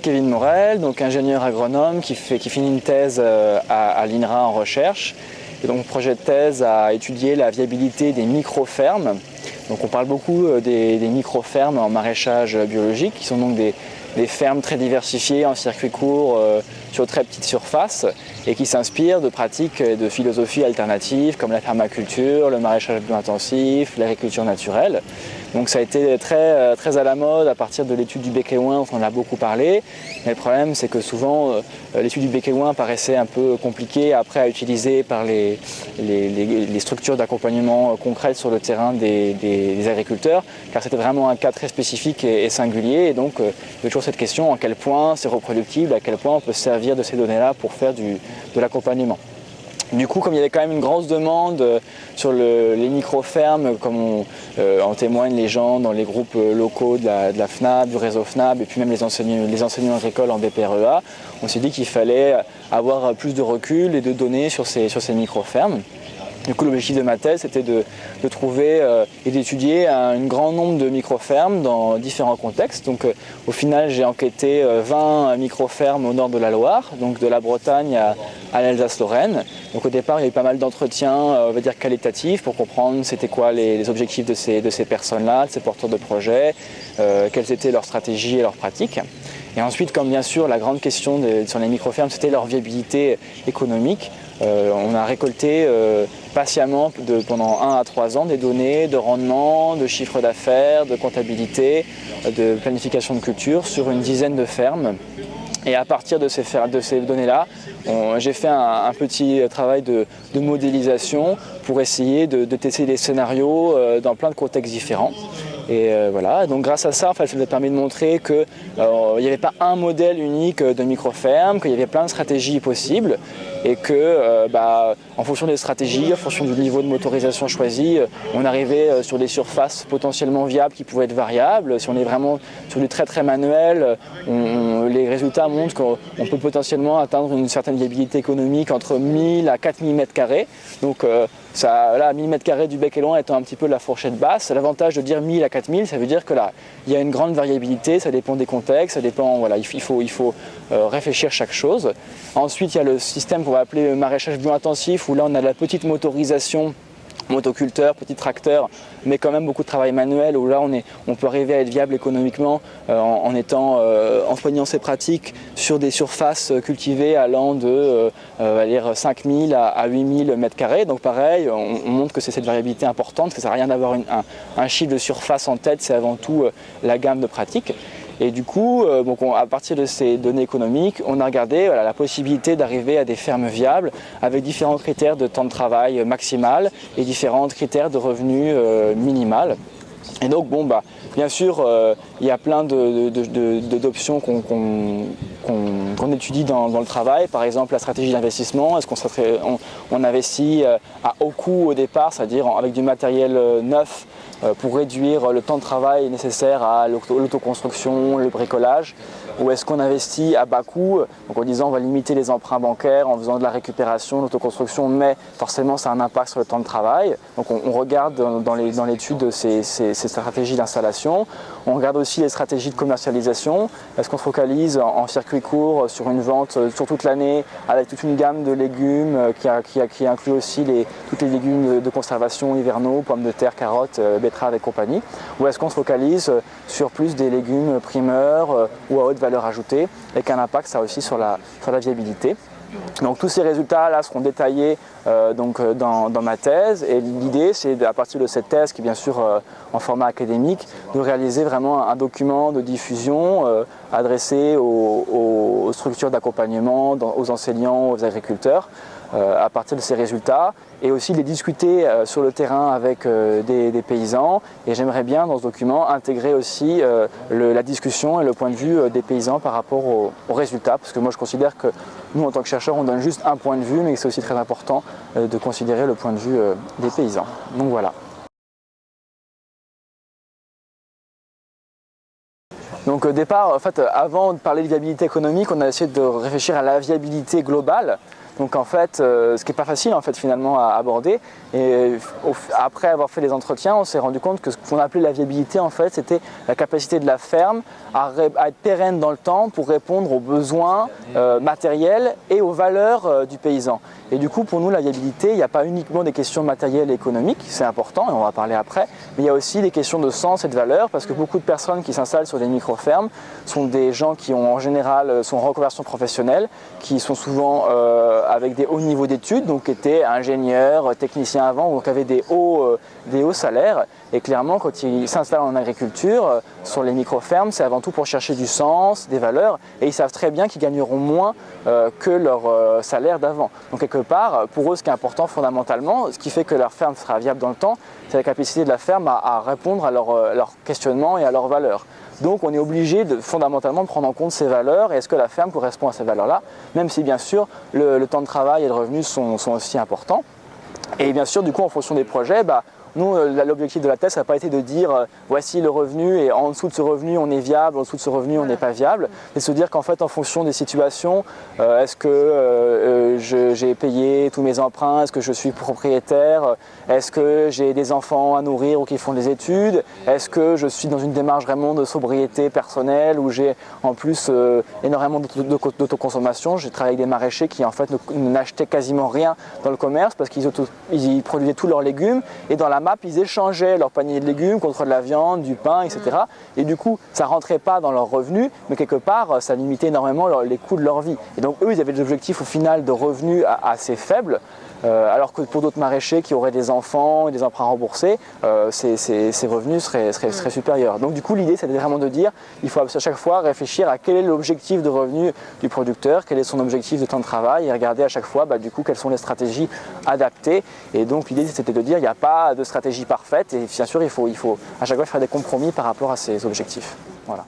Kevin Morel, donc ingénieur agronome qui finit une thèse à l'INRA en recherche. Et donc, mon projet de thèse a étudié la viabilité des micro-fermes. Donc, on parle beaucoup des micro-fermes en maraîchage biologique, qui sont donc des fermes très diversifiées en circuit court sur très petite surface et qui s'inspirent de pratiques et de philosophies alternatives comme la permaculture, le maraîchage intensif, l'agriculture naturelle. Donc ça a été très à la mode à partir de l'étude du bec et ouin dont on a beaucoup parlé. Mais le problème c'est que souvent l'étude du bec et ouin paraissait un peu compliquée après à utiliser par les structures d'accompagnement concrètes sur le terrain des agriculteurs, car c'était vraiment un cas très spécifique et singulier. Et donc il y a toujours cette question, à quel point c'est reproductible, à quel point on peut se servir de ces données-là pour faire de l'accompagnement. Du coup, comme il y avait quand même une grosse demande sur les micro-fermes, comme en témoignent les gens dans les groupes locaux de la FNAB, du réseau FNAB, et puis même les enseignants agricoles en BPREA, on s'est dit qu'il fallait avoir plus de recul et de données sur ces micro-fermes. Du coup, l'objectif de ma thèse, c'était de trouver et d'étudier un grand nombre de micro-fermes dans différents contextes. Donc, au final, j'ai enquêté 20 micro-fermes au nord de la Loire, donc de la Bretagne à l'Alsace-Lorraine. Donc, au départ, il y a eu pas mal d'entretiens, on va dire qualitatifs, pour comprendre c'était quoi les objectifs de ces personnes-là, de ces porteurs de projets, quelles étaient leurs stratégies et leurs pratiques. Et ensuite, comme bien sûr, la grande question sur les micro-fermes, c'était leur viabilité économique. On a récolté patiemment pendant 1 à 3 ans des données de rendement, de chiffre d'affaires, de comptabilité, de planification de culture sur une dizaine de fermes. Et à partir de ces données-là, j'ai fait un petit travail de modélisation pour essayer de tester des scénarios dans plein de contextes différents. Et voilà, donc grâce à ça, en fait, ça nous a permis de montrer qu'il n'y avait pas un modèle unique de micro-ferme, qu'il y avait plein de stratégies possibles et que en fonction des stratégies, en fonction du niveau de motorisation choisi, on arrivait sur des surfaces potentiellement viables qui pouvaient être variables. Si on est vraiment sur du très manuel, les résultats montrent qu'on peut potentiellement atteindre une certaine viabilité économique entre 1000 à 4000 m². Donc là, 1000 m² du bec et ouin étant un petit peu la fourchette basse. L'avantage de dire 1000 à 4000, ça veut dire que là, il y a une grande variabilité, ça dépend des contextes, ça dépend, voilà, il faut réfléchir chaque chose. Ensuite, il y a le système qu'on va appeler le maraîchage bio-intensif, où là, on a de la petite motorisation, motoculteur, petit tracteur, mais quand même beaucoup de travail manuel, où là on peut arriver à être viable économiquement en soignant ses pratiques sur des surfaces cultivées allant de 5000 à 8000 m². Donc pareil, on montre que c'est cette variabilité importante, que ça n'a rien d'avoir un chiffre de surface en tête, c'est avant tout la gamme de pratiques. Et du coup, à partir de ces données économiques, on a regardé la possibilité d'arriver à des fermes viables avec différents critères de temps de travail maximal et différents critères de revenus minimal. Et donc, bien sûr, il y a plein d'options qu'on étudie dans le travail. Par exemple, la stratégie d'investissement. Est-ce qu'on investit à haut coût au départ, c'est-à-dire avec du matériel neuf pour réduire le temps de travail nécessaire à l'autoconstruction, le bricolage, ou est-ce qu'on investit à bas coût, donc en disant on va limiter les emprunts bancaires en faisant de la récupération, l'autoconstruction, mais forcément ça a un impact sur le temps de travail. Donc on regarde dans l'étude ces stratégies d'installation. On regarde aussi les stratégies de commercialisation. Est-ce qu'on se focalise en circuit court sur une vente sur toute l'année avec toute une gamme de légumes qui inclut aussi tous les légumes de conservation hivernaux, pommes de terre, carottes, betteraves et compagnie, ou est-ce qu'on se focalise sur plus des légumes primeurs ou à haute valeur ajoutée, avec un impact ça aussi sur la viabilité. Donc tous ces résultats-là seront détaillés dans ma thèse, et l'idée c'est à partir de cette thèse qui est bien sûr en format académique, de réaliser vraiment un document de diffusion adressé aux structures d'accompagnement, aux enseignants, aux agriculteurs, à partir de ces résultats, et aussi les discuter sur le terrain avec des paysans. Et j'aimerais bien dans ce document intégrer aussi la discussion et le point de vue des paysans par rapport aux résultats, parce que moi je considère que nous en tant que chercheurs on donne juste un point de vue, mais c'est aussi très important de considérer le point de vue des paysans. Donc voilà. Donc au départ, en fait, avant de parler de viabilité économique, on a essayé de réfléchir à la viabilité globale. Donc en fait, ce qui n'est pas facile en fait finalement à aborder. Et après avoir fait les entretiens, on s'est rendu compte que ce qu'on appelait la viabilité en fait, c'était la capacité de la ferme à être pérenne dans le temps pour répondre aux besoins matériels et aux valeurs du paysan. Et du coup, pour nous, la viabilité, il n'y a pas uniquement des questions matérielles et économiques, c'est important et on va en parler après, mais il y a aussi des questions de sens et de valeur parce que beaucoup de personnes qui s'installent sur des micro-fermes sont des gens qui ont en général sont en reconversion professionnelle, qui sont souvent avec des hauts niveaux d'études, donc étaient ingénieurs, techniciens avant, donc avaient des hauts salaires. Et clairement, quand ils s'installent en agriculture, sur les micro-fermes, c'est avant tout pour chercher du sens, des valeurs, et ils savent très bien qu'ils gagneront moins que leur salaire d'avant. Donc quelque part, pour eux, ce qui est important fondamentalement, ce qui fait que leur ferme sera viable dans le temps, c'est la capacité de la ferme à répondre à leurs questionnements et à leurs valeurs. Donc on est obligé fondamentalement de prendre en compte ces valeurs et est-ce que la ferme correspond à ces valeurs-là, même si bien sûr le temps de travail et le revenu sont aussi importants. Et bien sûr, du coup, en fonction des projets, nous, l'objectif de la thèse, ça n'a pas été de dire voici le revenu et en dessous de ce revenu on est viable, en dessous de ce revenu on n'est pas viable. C'est se dire qu'en fait en fonction des situations, est-ce que j'ai payé tous mes emprunts, est-ce que je suis propriétaire, est-ce que j'ai des enfants à nourrir ou qui font des études, est-ce que je suis dans une démarche vraiment de sobriété personnelle où j'ai en plus énormément d'autoconsommation. J'ai travaillé avec des maraîchers qui en fait n'achetaient quasiment rien dans le commerce parce qu'ils produisaient tous leurs légumes et dans la map, ils échangeaient leur panier de légumes contre de la viande, du pain, etc. Et du coup, ça ne rentrait pas dans leurs revenus, mais quelque part, ça limitait énormément les coûts de leur vie. Et donc, eux, ils avaient des objectifs au final de revenus assez faibles, alors que pour d'autres maraîchers qui auraient des enfants et des emprunts remboursés, ces revenus seraient supérieurs. Donc du coup, l'idée, c'est vraiment de dire il faut à chaque fois réfléchir à quel est l'objectif de revenu du producteur, quel est son objectif de temps de travail, et regarder à chaque fois du coup, quelles sont les stratégies adaptées. Et donc l'idée, c'était de dire il n'y a pas de stratégie parfaite, et bien sûr, il faut à chaque fois faire des compromis par rapport à ces objectifs. Voilà.